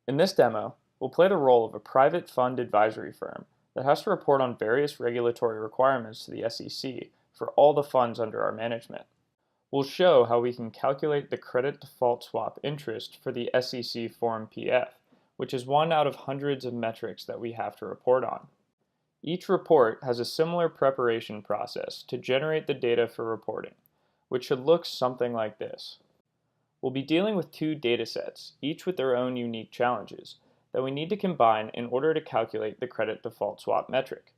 In this demo, we'll play the role of a private fund advisory firm that has to report on various regulatory requirements to the SEC for all the funds under our management. We'll show how we can calculate the credit default swap interest for the SEC Form PF, which is one out of hundreds of metrics that we have to report on. Each report has a similar preparation process to generate the data for reporting, which should look something like this. We'll be dealing with two datasets, each with their own unique challenges, that we need to combine in order to calculate the credit default swap metric.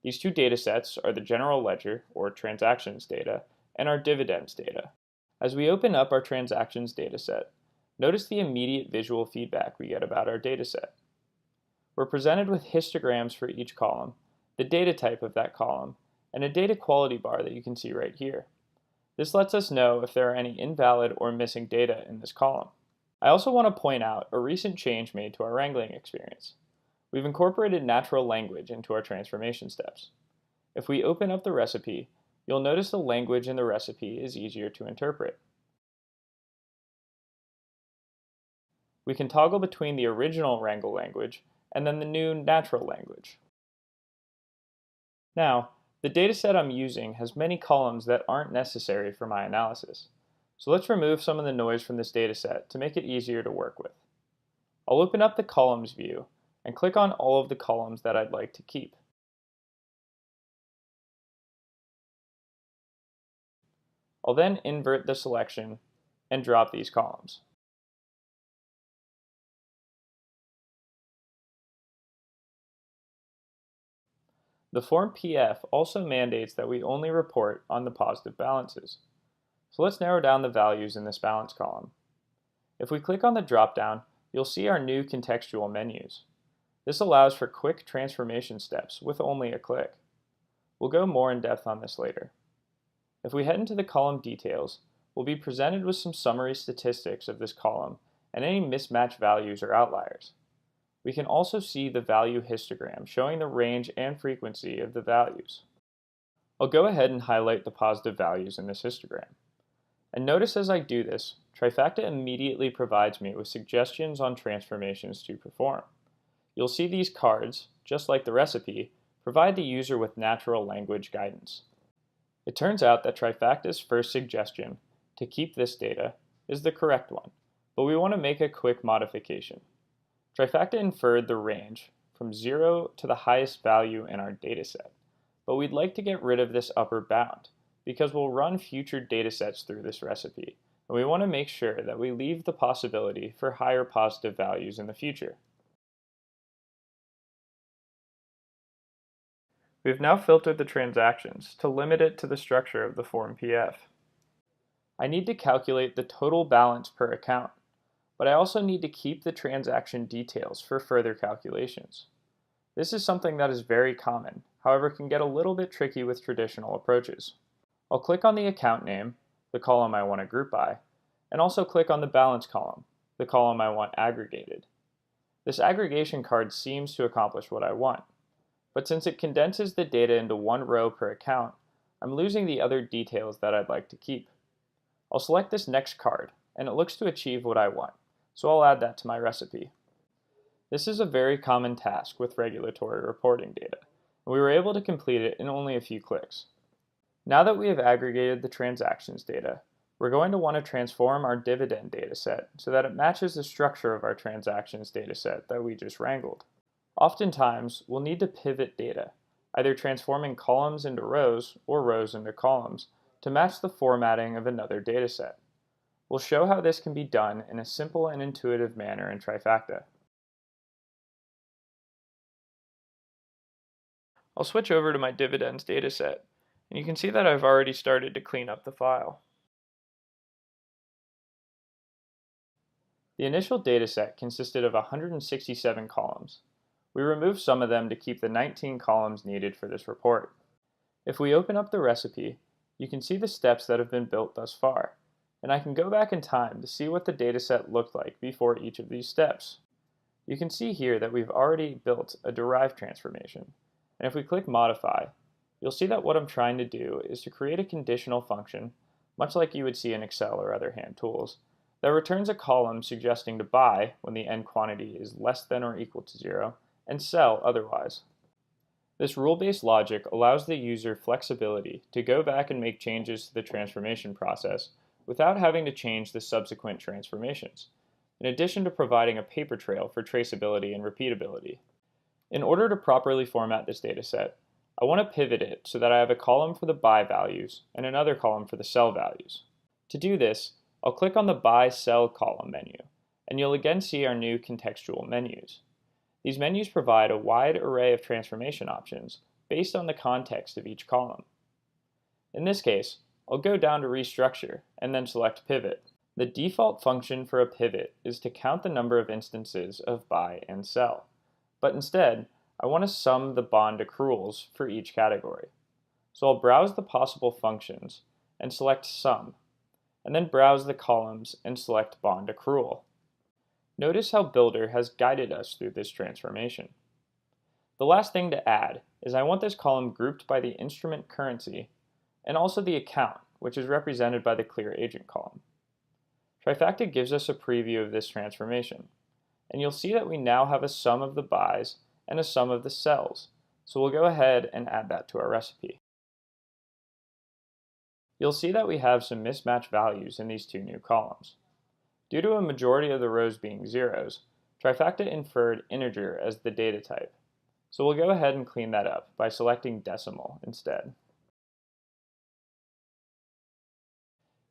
These two datasets are the general ledger, or transactions data, and our dividends data. As we open up our transactions dataset, notice the immediate visual feedback we get about our dataset. We're presented with histograms for each column, the data type of that column, and a data quality bar that you can see right here. This lets us know if there are any invalid or missing data in this column. I also want to point out a recent change made to our wrangling experience. We've incorporated natural language into our transformation steps. If we open up the recipe, you'll notice the language in the recipe is easier to interpret. We can toggle between the original wrangle language and then the new natural language. Now, the dataset I'm using has many columns that aren't necessary for my analysis. So let's remove some of the noise from this dataset to make it easier to work with. I'll open up the columns view and click on all of the columns that I'd like to keep. I'll then invert the selection and drop these columns. The Form PF also mandates that we only report on the positive balances. So let's narrow down the values in this balance column. If we click on the drop-down, you'll see our new contextual menus. This allows for quick transformation steps with only a click. We'll go more in depth on this later. If we head into the column details, we'll be presented with some summary statistics of this column and any mismatch values or outliers. We can also see the value histogram showing the range and frequency of the values. I'll go ahead and highlight the positive values in this histogram. And notice as I do this, Trifacta immediately provides me with suggestions on transformations to perform. You'll see these cards, just like the recipe, provide the user with natural language guidance. It turns out that Trifacta's first suggestion, to keep this data, is the correct one, but we want to make a quick modification. Trifacta inferred the range from 0 to the highest value in our dataset, but we'd like to get rid of this upper bound because we'll run future datasets through this recipe, and we want to make sure that we leave the possibility for higher positive values in the future. We've now filtered the transactions to limit it to the structure of the Form PF. I need to calculate the total balance per account, but I also need to keep the transaction details for further calculations. This is something that is very common, however can get a little bit tricky with traditional approaches. I'll click on the account name, the column I want to group by, and also click on the balance column, the column I want aggregated. This aggregation card seems to accomplish what I want, but since it condenses the data into one row per account, I'm losing the other details that I'd like to keep. I'll select this next card, and it looks to achieve what I want, so I'll add that to my recipe. This is a very common task with regulatory reporting data, and we were able to complete it in only a few clicks. Now that we have aggregated the transactions data, we're going to want to transform our dividend dataset so that it matches the structure of our transactions dataset that we just wrangled. Oftentimes, we'll need to pivot data, either transforming columns into rows or rows into columns to match the formatting of another dataset. We'll show how this can be done in a simple and intuitive manner in Trifacta. I'll switch over to my dividends dataset, and you can see that I've already started to clean up the file. The initial dataset consisted of 167 columns. We removed some of them to keep the 19 columns needed for this report. If we open up the recipe, you can see the steps that have been built thus far, and I can go back in time to see what the dataset looked like before each of these steps. You can see here that we've already built a derived transformation, and if we click Modify, you'll see that what I'm trying to do is to create a conditional function, much like you would see in Excel or other hand tools, that returns a column suggesting to buy when the end quantity is less than or equal to 0, and sell otherwise. This rule-based logic allows the user flexibility to go back and make changes to the transformation process without having to change the subsequent transformations, in addition to providing a paper trail for traceability and repeatability. In order to properly format this dataset, I want to pivot it so that I have a column for the buy values and another column for the sell values. To do this, I'll click on the Buy-Sell column menu, and you'll again see our new contextual menus. These menus provide a wide array of transformation options based on the context of each column. In this case, I'll go down to Restructure and then select Pivot. The default function for a pivot is to count the number of instances of buy and sell, but instead, I want to sum the bond accruals for each category. So I'll browse the possible functions and select Sum, and then browse the columns and select Bond Accrual. Notice how Builder has guided us through this transformation. The last thing to add is I want this column grouped by the instrument currency and also the account, which is represented by the Clear Agent column. Trifacta gives us a preview of this transformation, and you'll see that we now have a sum of the buys and a sum of the sells, so we'll go ahead and add that to our recipe. You'll see that we have some mismatched values in these two new columns. Due to a majority of the rows being zeros, Trifacta inferred integer as the data type, so we'll go ahead and clean that up by selecting decimal instead.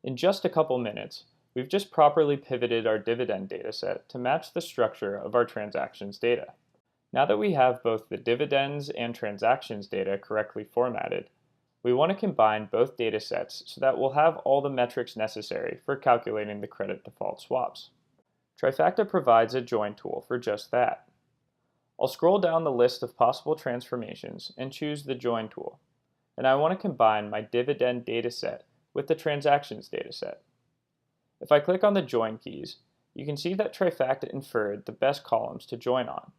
In just a couple minutes, we've just properly pivoted our dividend dataset to match the structure of our transactions data. Now that we have both the dividends and transactions data correctly formatted, we want to combine both datasets so that we'll have all the metrics necessary for calculating the credit default swaps. Trifacta provides a join tool for just that. I'll scroll down the list of possible transformations and choose the join tool, and I want to combine my dividend dataset with the transactions dataset. If I click on the join keys, you can see that Trifacta inferred the best columns to join on.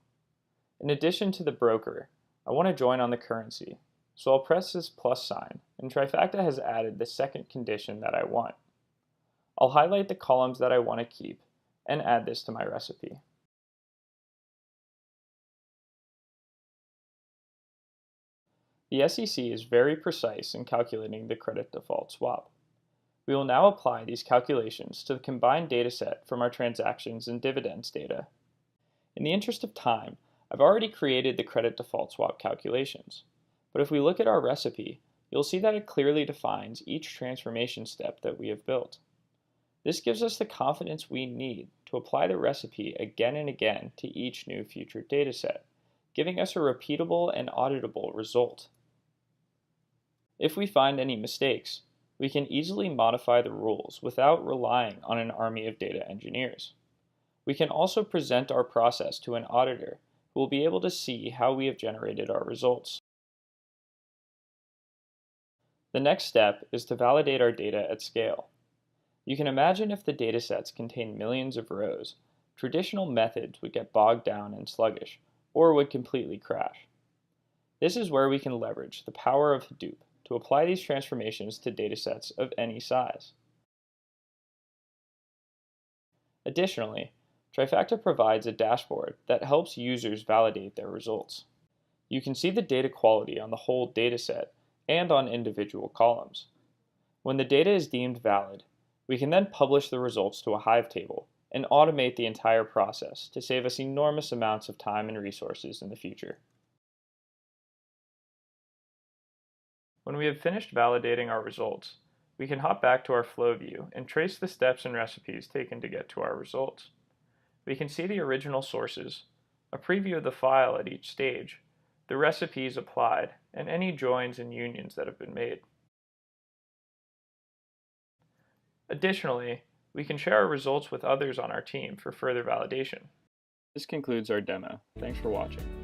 In addition to the broker, I want to join on the currency, so I'll press this plus sign, and Trifacta has added the second condition that I want. I'll highlight the columns that I want to keep and add this to my recipe. The SEC is very precise in calculating the credit default swap. We will now apply these calculations to the combined dataset from our transactions and dividends data. In the interest of time, I've already created the credit default swap calculations, but if we look at our recipe, you'll see that it clearly defines each transformation step that we have built. This gives us the confidence we need to apply the recipe again and again to each new future dataset, giving us a repeatable and auditable result. If we find any mistakes, we can easily modify the rules without relying on an army of data engineers. We can also present our process to an auditor who will be able to see how we have generated our results. The next step is to validate our data at scale. You can imagine if the datasets contain millions of rows, traditional methods would get bogged down and sluggish, or would completely crash. This is where we can leverage the power of Hadoop to apply these transformations to datasets of any size. Additionally, Trifacta provides a dashboard that helps users validate their results. You can see the data quality on the whole dataset and on individual columns. When the data is deemed valid, we can then publish the results to a Hive table and automate the entire process to save us enormous amounts of time and resources in the future. When we have finished validating our results, we can hop back to our flow view and trace the steps and recipes taken to get to our results. We can see the original sources, a preview of the file at each stage, the recipes applied, and any joins and unions that have been made. Additionally, we can share our results with others on our team for further validation. This concludes our demo. Thanks for watching.